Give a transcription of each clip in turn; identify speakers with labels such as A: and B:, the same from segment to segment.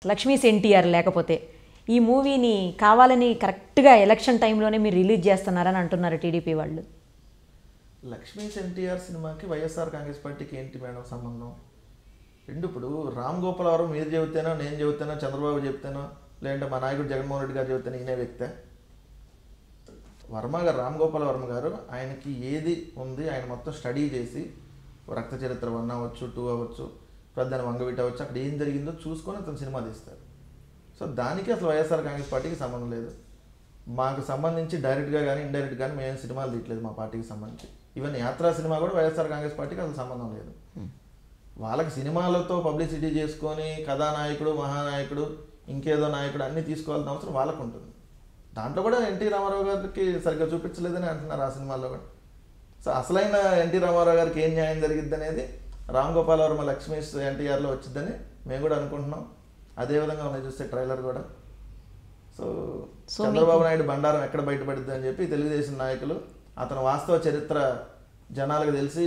A: లక్ష్మీస్ ఎన్టీఆర్ లేకపోతే ఈ మూవీని కావాలని కరెక్ట్గా ఎలక్షన్ టైంలోనే మీరు రిలీజ్ చేస్తున్నారని అంటున్నారు టీడీపీ వాళ్ళు.
B: లక్ష్మీస్ ఎన్టీఆర్ సినిమాకి వైఎస్ఆర్ కాంగ్రెస్ పార్టీకి ఏంటి మేడం సంబంధం? ఇప్పుడు రామ్ గోపాల్ వరం మీరు చెబుతేనో, నేను చెబుతానో, చంద్రబాబు చెప్తానో, లేదంటే మా నాయకుడు జగన్మోహన్ రెడ్డి గారు చెబుతానో ఈయనే వ్యక్తే. వర్మ గారు, రామ్ గోపాల్ వర్మ గారు ఆయనకి ఏది ఉంది ఆయన మొత్తం స్టడీ చేసి, రక్త చరిత్ర 1 అవ్వచ్చు, 2 అవ్వచ్చు, ప్రధాని వంగవీట అవ్వచ్చు, అక్కడ ఏం జరిగిందో చూసుకొని అతను సినిమా తీస్తారు. సో దానికి అసలు వైఎస్ఆర్ కాంగ్రెస్ పార్టీకి సంబంధం లేదు. మాకు సంబంధించి డైరెక్ట్గా కానీ ఇండైరెక్ట్ కానీ మేము సినిమాలు తీయట్లేదు మా పార్టీకి సంబంధించి. ఈవెన్ యాత్రా సినిమా కూడా వైఎస్ఆర్ కాంగ్రెస్ పార్టీకి అసలు సంబంధం లేదు. వాళ్ళకి సినిమాలతో పబ్లిసిటీ చేసుకొని కథానాయకుడు, మహానాయకుడు, ఇంకేదో నాయకుడు అన్నీ తీసుకోవాల్సిన అవసరం వాళ్ళకు ఉంటుంది. దాంట్లో కూడా ఎన్టీ రామారావు గారికి సరిగ్గా చూపించలేదని అంటున్నారు ఆ సినిమాల్లో కూడా. సో అసలైన ఎన్టీ రామారావు గారికి ఏం న్యాయం జరిగిద్ది అనేది రామ్ గోపాల్ వర్మ లక్ష్మీస్ ఎన్టీఆర్లో వచ్చిందని మేము కూడా అనుకుంటున్నాం. అదేవిధంగా మనం చూస్తే ట్రైలర్ కూడా. సో చంద్రబాబు నాయుడు బండారం ఎక్కడ బయటపడుద్ది అని చెప్పి తెలుగుదేశం నాయకులు అతని వాస్తవ చరిత్ర జనాలకు తెలిసి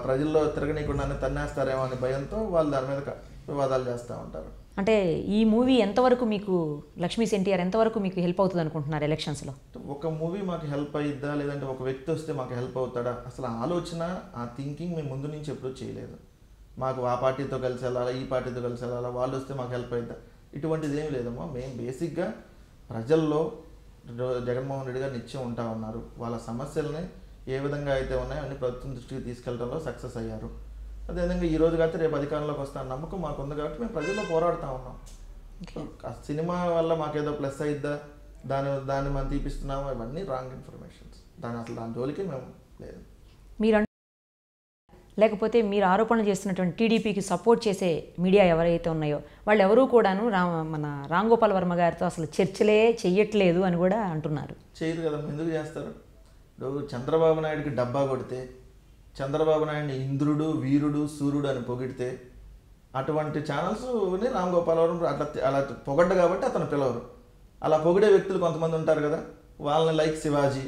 B: ప్రజల్లో తిరగనీయకుండానే తన్నేస్తారేమో అనే భయంతో వాళ్ళు దాని మీద వివాదాలు చేస్తూ ఉంటారు.
A: అంటే ఈ మూవీ ఎంతవరకు మీకు లక్ష్మీస్ ఎన్టీఆర్ ఎంతవరకు మీకు హెల్ప్ అవుతుంది అనుకుంటున్నారు ఎలక్షన్స్లో?
B: ఒక మూవీ మాకు హెల్ప్ అయ్యిద్దా, లేదంటే ఒక వ్యక్తి వస్తే మాకు హెల్ప్ అవుతాడా, అసలు ఆలోచన, ఆ థింకింగ్ మేము ముందు నుంచి ఎప్పుడూ చేయలేదు. మాకు ఆ పార్టీతో కలిసి వెళ్ళాలా, ఈ పార్టీతో కలిసి వెళ్ళాలా, వాళ్ళు వస్తే మాకు హెల్ప్ అవుతుందా, ఇటువంటిది ఏమి లేదమ్మా. మేము బేసిక్గా ప్రజల్లో జగన్మోహన్ రెడ్డి గారు నిత్యం ఉంటా ఉన్నారు. వాళ్ళ సమస్యలని ఏ విధంగా అయితే ఉన్నాయో అన్ని ప్రభుత్వం దృష్టికి తీసుకెళ్లడంలో సక్సెస్ అయ్యారు. అదేవిధంగా ఈ రోజు కాకపోతే రేపు అధికారంలోకి వస్తాను నమ్మకం మాకు ఉంది కాబట్టి మేము ప్రజల్లో పోరాడుతూ ఉన్నాం. ఆ సినిమా వల్ల మాకేదో ప్లస్ అయిద్దా, దాన్ని మనం తీపిస్తున్నాము, ఇవన్నీ రాంగ్ ఇన్ఫర్మేషన్స్. దాని జోలికి మేము లేదు.
A: మీరు లేకపోతే మీరు ఆరోపణలు చేస్తున్నటువంటి టీడీపీకి సపోర్ట్ చేసే మీడియా ఎవరైతే ఉన్నాయో వాళ్ళు ఎవరూ కూడాను మన రామ్ గోపాల్ వర్మ గారితో అసలు చర్చలే చెయ్యట్లేదు అని కూడా అంటున్నారు.
B: చేయరు కదా, ఎందుకు చేస్తారు? ఇప్పుడు చంద్రబాబు నాయుడికి డబ్బా కొడితే, చంద్రబాబు నాయుడిని ఇంద్రుడు, వీరుడు, సూర్యుడు అని పొగిడితే అటువంటి ఛానల్స్ని రామ్ గోపాల్ వర్మ అలా పొగడ్డ కాబట్టి అతను పిలవరు. అలా పొగిడే వ్యక్తులు కొంతమంది ఉంటారు కదా, వాళ్ళని లైక్ శివాజీ,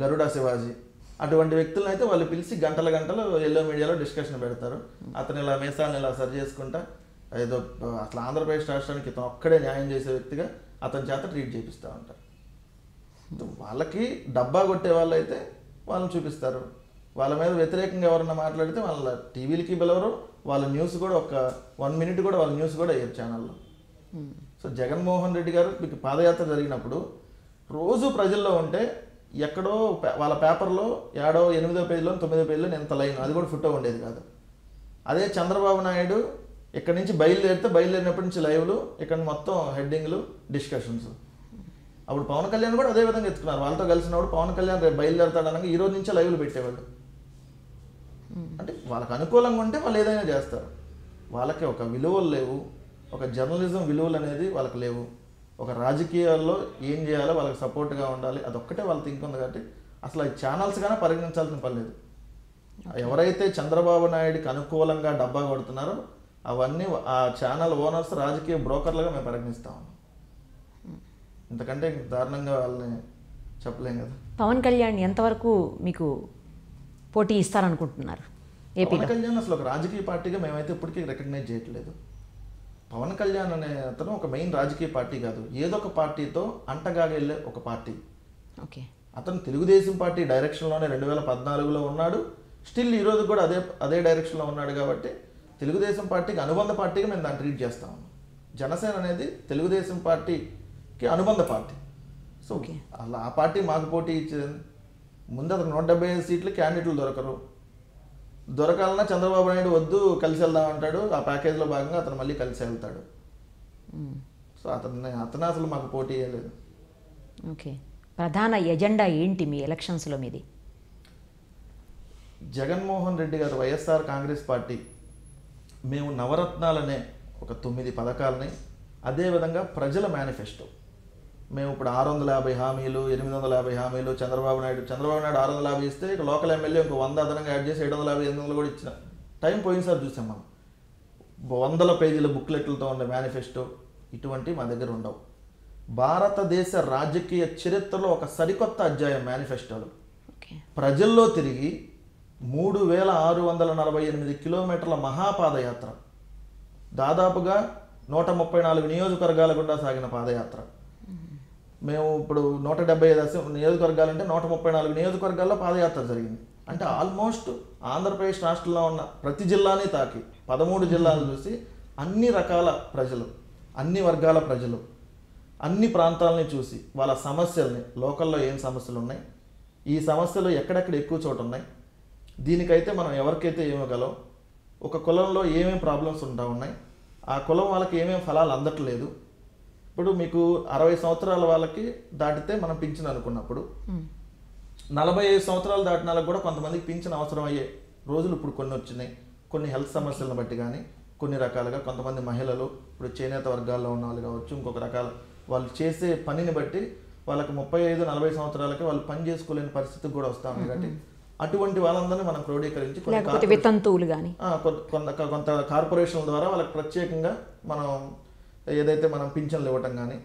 B: గరుడ శివాజీ, అటువంటి వ్యక్తులను అయితే వాళ్ళు పిలిచి గంటలు ఎల్లో మీడియాలో డిస్కషన్ పెడతారు. అతను ఇలా మీసాలను ఇలా సరి చేసుకుంటా ఏదో అసలు ఆంధ్రప్రదేశ్ రాష్ట్రానికి ఇతను ఒక్కడే న్యాయం చేసే వ్యక్తిగా అతని చేత ట్రీట్ చేపిస్తూ ఉంటారు. వాళ్ళకి డబ్బా కొట్టే వాళ్ళు అయితే వాళ్ళని చూపిస్తారు. వాళ్ళ మీద వ్యతిరేకంగా ఎవరన్నా మాట్లాడితే వాళ్ళ టీవీలకి పిలవరు. వాళ్ళ న్యూస్ కూడా ఒక 1 మినిట్ కూడా వాళ్ళ న్యూస్ కూడా అయ్యారు ఛానల్లో. సో జగన్మోహన్ రెడ్డి గారు మీకు పాదయాత్ర జరిగినప్పుడు రోజు ప్రజల్లో ఉంటే ఎక్కడో వాళ్ళ పేపర్లో 8వ పేజీలో 9వ పేజీలో ఎంత లైన్, అది కూడా ఫోటో ఉండేది కాదు. అదే చంద్రబాబు నాయుడు ఇక్కడి నుంచి బయలుదేరినప్పటి నుంచి లైవ్లు, ఇక్కడ మొత్తం హెడ్డింగ్లు, డిస్కషన్స్. అప్పుడు పవన్ కళ్యాణ్ కూడా అదే విధంగా ఎత్తుకున్నారు. వాళ్ళతో కలిసినప్పుడు పవన్ కళ్యాణ్ రేపు బయలుదేరతాడనగా ఈ రోజు నుంచే లైవ్లు పెట్టేవాళ్ళు. అంటే వాళ్ళకి అనుకూలంగా ఉంటే వాళ్ళు ఏదైనా చేస్తారు. వాళ్ళకి ఒక విలువలు లేవు, ఒక జర్నలిజం విలువలు అనేది వాళ్ళకి లేవు. ఒక రాజకీయాల్లో ఏం చేయాలో వాళ్ళకి సపోర్ట్గా ఉండాలి, అదొక్కటే వాళ్ళ థింక్ ఉంది. కాబట్టి అసలు ఆ ఛానల్స్ కానీ పరిగణించాల్సిన పని లేదు. ఎవరైతే చంద్రబాబు నాయుడికి అనుకూలంగా డబ్బా కొడుతున్నారో అవన్నీ ఆ ఛానల్ ఓనర్స్ రాజకీయ బ్రోకర్లుగా మేము పరిగణిస్తా ఉన్నాం. ఇంతకంటే దారుణంగా వాళ్ళని చెప్పలేం కదా.
A: పవన్ కళ్యాణ్ ఎంతవరకు మీకు పోటీ ఇస్తారనుకుంటున్నారు?
B: పవన్ కళ్యాణ్ అసలు ఒక రాజకీయ పార్టీగా మేమైతే ఇప్పటికీ రికగ్నైజ్ చేయట్లేదు. పవన్ కళ్యాణ్ అనే అతను ఒక మెయిన్ రాజకీయ పార్టీ కాదు, ఏదో ఒక పార్టీతో అంటగా వెళ్ళే ఒక పార్టీ.
A: ఓకే,
B: అతను తెలుగుదేశం పార్టీ డైరెక్షన్లోనే 2014లో ఉన్నాడు. స్టిల్ ఈరోజు కూడా అదే డైరెక్షన్లో ఉన్నాడు. కాబట్టి తెలుగుదేశం పార్టీకి అనుబంధ పార్టీగా మేము దాన్ని ట్రీట్ చేస్తా ఉన్నాం. జనసేన అనేది తెలుగుదేశం పార్టీకి అనుబంధ పార్టీ. సో అలా ఆ పార్టీ మాకు పోటీ ఇచ్చేది. ముందు అతను 175 సీట్లు క్యాండిడేట్లు దొరకాలన్నా చంద్రబాబు నాయుడు వద్దు కలిసి వెళ్దామంటాడు. ఆ ప్యాకేజ్లో భాగంగా అతను మళ్ళీ కలిసి వెళ్తాడు. సో అతను అసలు మాకు పోటీ లేదు.
A: ఓకే, ప్రధాన ఎజెండా ఏంటి మీ ఎలక్షన్స్లో మీది?
B: జగన్మోహన్ రెడ్డి గారు, వైఎస్ఆర్ కాంగ్రెస్ పార్టీ, మేము నవరత్నాలనే ఒక 9 పథకాలని, అదేవిధంగా ప్రజల మేనిఫెస్టో, మేము ఇప్పుడు 650 హామీలు, 850 హామీలు, చంద్రబాబు నాయుడు 650 ఇస్తే ఇక లోకల్ ఎమ్మెల్యే ఇంకో 100 అదనంగా యాడ్ చేసి 750, 800 కూడా ఇచ్చిన టైం పోయినసారి చూసాం మనం. 100 పేజీల బుక్లెట్లతో ఉండే మేనిఫెస్టో ఇటువంటివి మా దగ్గర ఉండవు. భారతదేశ రాజకీయ చరిత్రలో ఒక సరికొత్త అధ్యాయం మేనిఫెస్టోలో. ప్రజల్లో తిరిగి 3648 కిలోమీటర్ల మహాపాదయాత్ర, దాదాపుగా 134 నియోజకవర్గాల గుండా సాగిన పాదయాత్ర. మేము ఇప్పుడు 175 నియోజకవర్గాలంటే 134 నియోజకవర్గాల్లో పాదయాత్ర జరిగింది. అంటే ఆల్మోస్ట్ ఆంధ్రప్రదేశ్ రాష్ట్రంలో ఉన్న ప్రతి జిల్లాని తాకి 13 జిల్లాలు చూసి అన్ని రకాల ప్రజలు, అన్ని వర్గాల ప్రజలు, అన్ని ప్రాంతాలని చూసి వాళ్ళ సమస్యల్ని, లోకల్లో ఏం సమస్యలు ఉన్నాయి, ఈ సమస్యలు ఎక్కడెక్కడ ఎక్కువ చోటు ఉన్నాయి, దీనికైతే మనం ఎవరికైతే ఇవ్వగలం, ఒక కులంలో ఏమేమి ప్రాబ్లమ్స్ ఉంటా ఉన్నాయి, ఆ కులం వాళ్ళకి ఏమేమి ఫలాలు అందట్లేదు. ఇప్పుడు మీకు 60 సంవత్సరాల వాళ్ళకి దాటితే మనం పింఛన్ అనుకున్నప్పుడు 45 సంవత్సరాలు దాటిన వాళ్ళకి కూడా కొంతమందికి పింఛన్ అవసరం అయ్యే రోజులు ఇప్పుడు కొన్ని వచ్చినాయి. కొన్ని హెల్త్ సమస్యలను బట్టి కానీ కొన్ని రకాలుగా కొంతమంది మహిళలు ఇప్పుడు చేనేత వర్గాల్లో ఉన్న వాళ్ళు కావచ్చు, ఇంకొక రకాల వాళ్ళు చేసే పనిని బట్టి వాళ్ళకి 35-40 సంవత్సరాలకి వాళ్ళు పని చేసుకోలేని పరిస్థితికి కూడా వస్తా ఉంది. కాబట్టి అటువంటి వాళ్ళందరినీ మనం క్రోడీకరించి కొంత కార్పొరేషన్ల ద్వారా వాళ్ళకి ప్రత్యేకంగా మనం ఏదైతే మనం పింఛన్లు ఇవ్వటం కానీ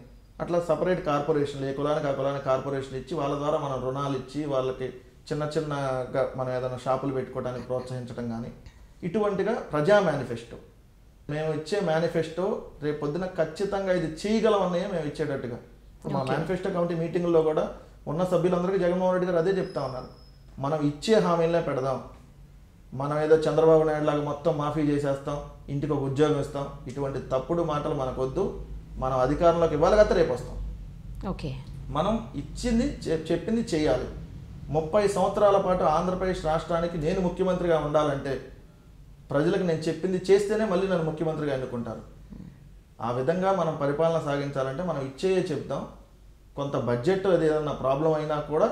B: అట్లా సపరేట్ కార్పొరేషన్లు, ఏ కులానికి ఆ కులానికి కార్పొరేషన్ ఇచ్చి వాళ్ళ ద్వారా మనం రుణాలు ఇచ్చి వాళ్ళకి చిన్నగా మనం ఏదైనా షాపులు పెట్టుకోవడానికి ప్రోత్సహించడం కానీ ఇటువంటిగా ప్రజా మేనిఫెస్టో మేము ఇచ్చే మేనిఫెస్టో రేపు పొద్దున ఖచ్చితంగా ఇది చేయగలం అన్నయ్య మేము ఇచ్చేటట్టుగా. మా మేనిఫెస్టో కమిటీ మీటింగ్లో కూడా ఉన్న సభ్యులందరికీ జగన్మోహన్ రెడ్డి గారు అదే చెప్తా ఉన్నారు. మనం ఇచ్చే హామీలనే పెడదాం, మనం ఏదో చంద్రబాబు నాయుడు లాగా మొత్తం మాఫీ చేసేస్తాం, ఇంటికి ఒక ఉద్యోగం ఇస్తాం, ఇటువంటి తప్పుడు మాటలు మనకొద్దు. మనం అధికారంలోకి ఇవ్వాలిగా రేపు వస్తాం.
A: ఓకే,
B: మనం ఇచ్చింది చెప్పింది చేయాలి. 30 సంవత్సరాల పాటు ఆంధ్రప్రదేశ్ రాష్ట్రానికి నేను ముఖ్యమంత్రిగా ఉండాలంటే ప్రజలకు నేను చెప్పింది చేస్తేనే మళ్ళీ నన్ను ముఖ్యమంత్రిగా ఎన్నుకుంటారు. ఆ విధంగా మనం పరిపాలన సాగించాలంటే మనం ఇచ్చేయే చెప్తాం. కొంత బడ్జెట్ అది ఏదన్నా ప్రాబ్లం అయినా కూడా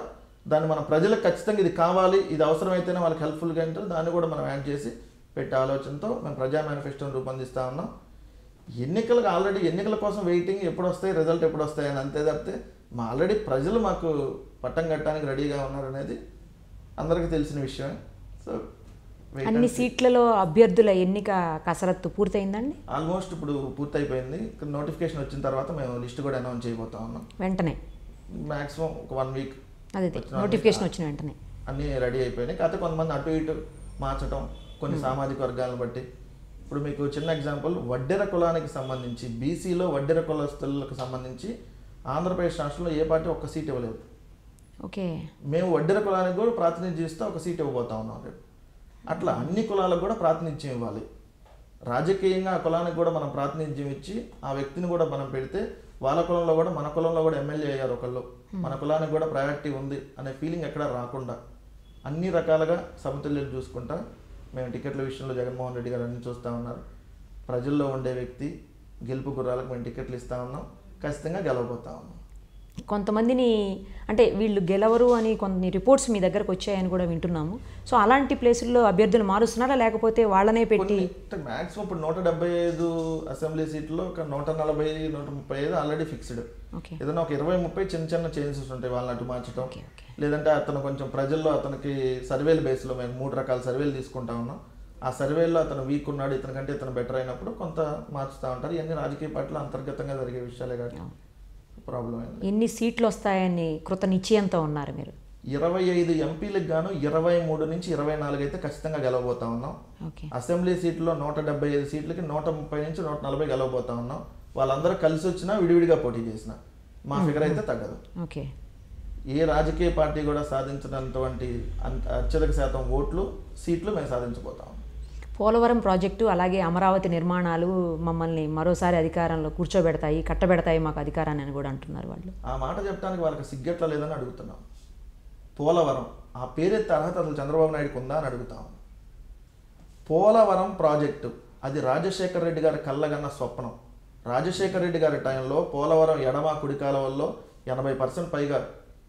B: దాన్ని మన ప్రజలకు ఖచ్చితంగా ఇది కావాలి, ఇది అవసరమైతేనే వాళ్ళకి హెల్ప్ఫుల్గా ఉంటుంది, దాన్ని కూడా మనం యాడ్ చేసి పెట్టే ఆలోచనతో మేము ప్రజా మేనిఫెస్టోని రూపొందిస్తూ ఉన్నాం. ఎన్నికలకు ఆల్రెడీ ఎన్నికల కోసం వెయిటింగ్, ఎప్పుడు వస్తాయి రిజల్ట్ ఎప్పుడు వస్తాయి అని అంతే తప్పితే మా ఆల్రెడీ ప్రజలు మాకు పట్టం కట్టడానికి రెడీగా ఉన్నారనేది అందరికీ తెలిసిన విషయమే. సో
A: అన్ని సీట్లలో అభ్యర్థుల ఎన్నిక కసరత్తు పూర్తయిందండి?
B: ఆల్మోస్ట్ ఇప్పుడు పూర్తయిపోయింది. నోటిఫికేషన్ వచ్చిన తర్వాత మేము లిస్ట్ కూడా అనౌన్స్ చేయబోతా ఉన్నాం.
A: వెంటనే
B: మ్యాక్సిమం ఒక 1 వీక్
A: అదే నోటిఫికేషన్ వచ్చిన వెంటనే
B: అన్నీ రెడీ అయిపోయినాయి. కాకపోతే కొంతమంది అటు ఇటు మార్చడం కొన్ని సామాజిక వర్గాలను బట్టి. ఇప్పుడు మీకు చిన్న ఎగ్జాంపుల్, వడ్డెర కులానికి సంబంధించి బీసీలో వడ్డెర కులస్తులకు సంబంధించి ఆంధ్రప్రదేశ్ రాష్ట్రంలో ఏ పార్టీ ఒక్క సీట్ ఇవ్వలేదు.
A: ఓకే,
B: మేము వడ్డెర కులానికి కూడా ప్రాతినిధ్యం ఇస్తూ ఒక సీట్ ఇవ్వబోతా ఉన్నాం రేపు. అట్లా అన్ని కులాలకు కూడా ప్రాతినిధ్యం ఇవ్వాలి. రాజకీయంగా ఆ కులానికి కూడా మనం ప్రాతినిధ్యం ఇచ్చి ఆ వ్యక్తిని కూడా మనం పెడితే వాళ్ళ కులంలో కూడా మన కులంలో కూడా ఎమ్మెల్యే అయ్యారు ఒకళ్ళు, మన కులానికి కూడా ప్రయారిటీ ఉంది అనే ఫీలింగ్ ఎక్కడ రాకుండా అన్ని రకాలుగా సమతుల్యం చూసుకుంటా మేము టికెట్ల విషయంలో జగన్మోహన్ రెడ్డి గారు అన్ని చూస్తూ ఉన్నారు. ప్రజల్లో ఉండే వ్యక్తి గెలుపు గుర్రాలకు మేము టికెట్లు ఇస్తూ ఉన్నాం, ఖచ్చితంగా గెలవబోతా ఉన్నాం.
A: కొంతమందిని అంటే వీళ్ళు గెలవరు అని కొన్ని రిపోర్ట్స్ మీ దగ్గరకు వచ్చాయని కూడా వింటున్నాము. సో అలాంటి ప్లేసుల్లో అభ్యర్థులు మారుస్తున్నారా లేకపోతే వాళ్ళనే పెట్టి?
B: మ్యాక్సిమం ఇప్పుడు 175 అసెంబ్లీ సీట్లో ఒక 140-135 ఆల్రెడీ ఫిక్స్డ్. ఏదైనా ఒక 20-30 చిన్న చేంజెస్ ఉంటాయి, వాళ్ళని అటు మార్చడం. లేదంటే అతను కొంచెం ప్రజల్లో అతనికి సర్వేల బేస్లో మేము 3 రకాల సర్వేలు తీసుకుంటా ఉన్నాం. ఆ సర్వేలో అతను వీక్ ఉన్నాడు, ఇతనికంటే ఇతను బెటర్ అయినప్పుడు కొంత మార్చుతూ ఉంటారు. ఇవన్నీ రాజకీయ పార్టీలో అంతర్గతంగా జరిగే విషయాలే కాబట్టి ప్రాబ్లం అయింది.
A: ఎన్ని సీట్లు వస్తాయని కృత నిశ్చయంతో ఉన్నారు మీరు?
B: 25 ఎంపీలకు గాను 23 నుంచి 24 అయితే ఖచ్చితంగా గెలవబోతా ఉన్నాం. అసెంబ్లీ సీట్లో 175 సీట్లకి 130 నుంచి 140 గెలవబోతా ఉన్నాం. వాళ్ళందరూ కలిసి వచ్చినా విడివిడిగా పోటీ చేసిన మా ఫిగర్ అయితే తగ్గదు.
A: ఓకే,
B: ఏ రాజకీయ పార్టీ కూడా సాధించినటువంటి అత్యధిక శాతం ఓట్లు సీట్లు మేము సాధించబోతాం.
A: పోలవరం ప్రాజెక్టు అలాగే అమరావతి నిర్మాణాలు మమ్మల్ని మరోసారి అధికారంలో కూర్చోబెడతాయి, కట్టబెడతాయి మాకు అధికారాన్ని అని కూడా అంటున్నారు వాళ్ళు.
B: ఆ మాట చెప్పడానికి వాళ్ళకి సిగ్గెట్లా లేదని అడుగుతున్నాం. పోలవరం ఆ పేరెత్తే అర్హత అసలు చంద్రబాబు నాయుడుకి ఉందా అని అడుగుతాం. పోలవరం ప్రాజెక్టు అది రాజశేఖర రెడ్డి గారి కళ్ళగన్న స్వప్నం. రాజశేఖర రెడ్డి గారి టైంలో పోలవరం ఎడమ కుడి కాలువల్లో 80% పైగా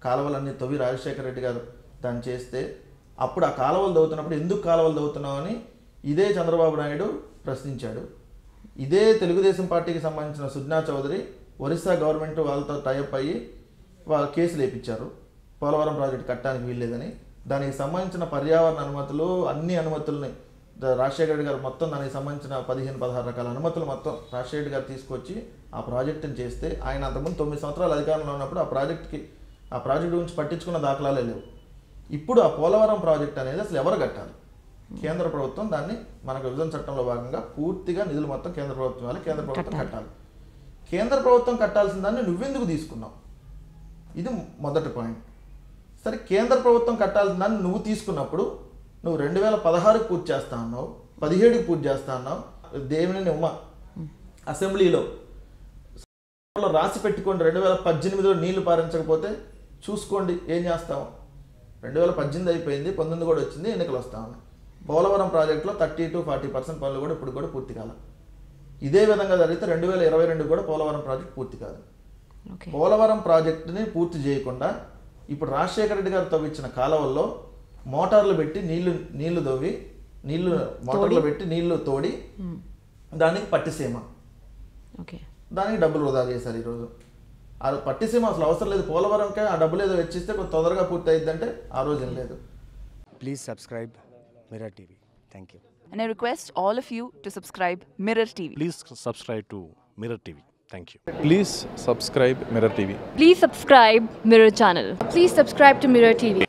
B: కాలువలన్నీ తవ్వి రాజశేఖర రెడ్డి గారు దాన్ని చేస్తే అప్పుడు ఆ కాలువలు దవ్వుతున్నప్పుడు ఎందుకు కాలువలు దవ్వుతున్నామని ఇదే చంద్రబాబు నాయుడు ప్రశ్నించాడు. ఇదే తెలుగుదేశం పార్టీకి సంబంధించిన సుజ్నా చౌదరి ఒరిస్సా గవర్నమెంట్ వాళ్ళతో టైఅప్ అయ్యి వాళ్ళు కేసులు వేయించారు పోలవరం ప్రాజెక్టు కట్టడానికి వీల్లేదని. దానికి సంబంధించిన పర్యావరణ అనుమతులు అన్ని అనుమతుల్ని రాజశేఖర రెడ్డి గారు మొత్తం దానికి సంబంధించిన 15-16 రకాల అనుమతులు మొత్తం రాజశేఖర రెడ్డి గారు తీసుకొచ్చి ఆ ప్రాజెక్టుని చేస్తే ఆయన అంతకుముందు 9 సంవత్సరాలు అధికారంలో ఉన్నప్పుడు ఆ ప్రాజెక్టు గురించి పట్టించుకున్న దాఖలాలే లేవు. ఇప్పుడు ఆ పోలవరం ప్రాజెక్ట్ అనేది అసలు ఎవరు కట్టాలి? కేంద్ర ప్రభుత్వం దాన్ని మనకు విభజన చట్టంలో భాగంగా పూర్తిగా నిధులు మొత్తం కేంద్ర ప్రభుత్వం ఇవ్వాలి, కేంద్ర ప్రభుత్వం కట్టాలి. కేంద్ర ప్రభుత్వం కట్టాల్సిన దాన్ని నువ్వెందుకు తీసుకున్నావు, ఇది మొదటి పాయింట్. సరే, కేంద్ర ప్రభుత్వం కట్టాల్సిన దాన్ని నువ్వు తీసుకున్నప్పుడు నువ్వు 2016కి పూర్తి చేస్తా అన్నావు, 17కి పూర్తి చేస్తా అన్నావు. దేవినేని ఉమ అసెంబ్లీలో రాసి పెట్టుకోండి 2018లో నీళ్లు పారించకపోతే చూసుకోండి ఏం చేస్తాము. 2018 అయిపోయింది, 19 కూడా వచ్చింది, ఎన్నికలు వస్తా ఉన్నాయి. పోలవరం ప్రాజెక్టులో 30 to 40% పనులు కూడా ఇప్పుడు కూడా పూర్తి కాదు. ఇదే విధంగా జరిగితే 2022 కూడా పోలవరం ప్రాజెక్ట్ పూర్తి కాదు. పోలవరం ప్రాజెక్టుని పూర్తి చేయకుండా ఇప్పుడు రాజశేఖర రెడ్డి గారు తవ్వించిన కాలువల్లో మోటార్లు పెట్టి నీళ్లు తవ్వి మోటార్లు పెట్టి నీళ్లు తోడి దానికి పట్టిసీమ, దానికి డబ్బులు వృధా చేశారు. ఈరోజు ఆ పట్టిసీమ అసలు అవసరం లేదు, పోలవరంకే ఆ డబ్బులు ఏదో వెచ్చిస్తే కొంచెం తొందరగా పూర్తి అయిందంటే ఆ రోజు ఏం లేదు.
C: Please subscribe Mirror TV. Thank you.
D: And I request all of you to subscribe Mirror TV.
E: Please subscribe to Mirror TV. Thank you.
F: Please subscribe Mirror TV.
G: Please subscribe Mirror channel.
H: Please subscribe to Mirror TV.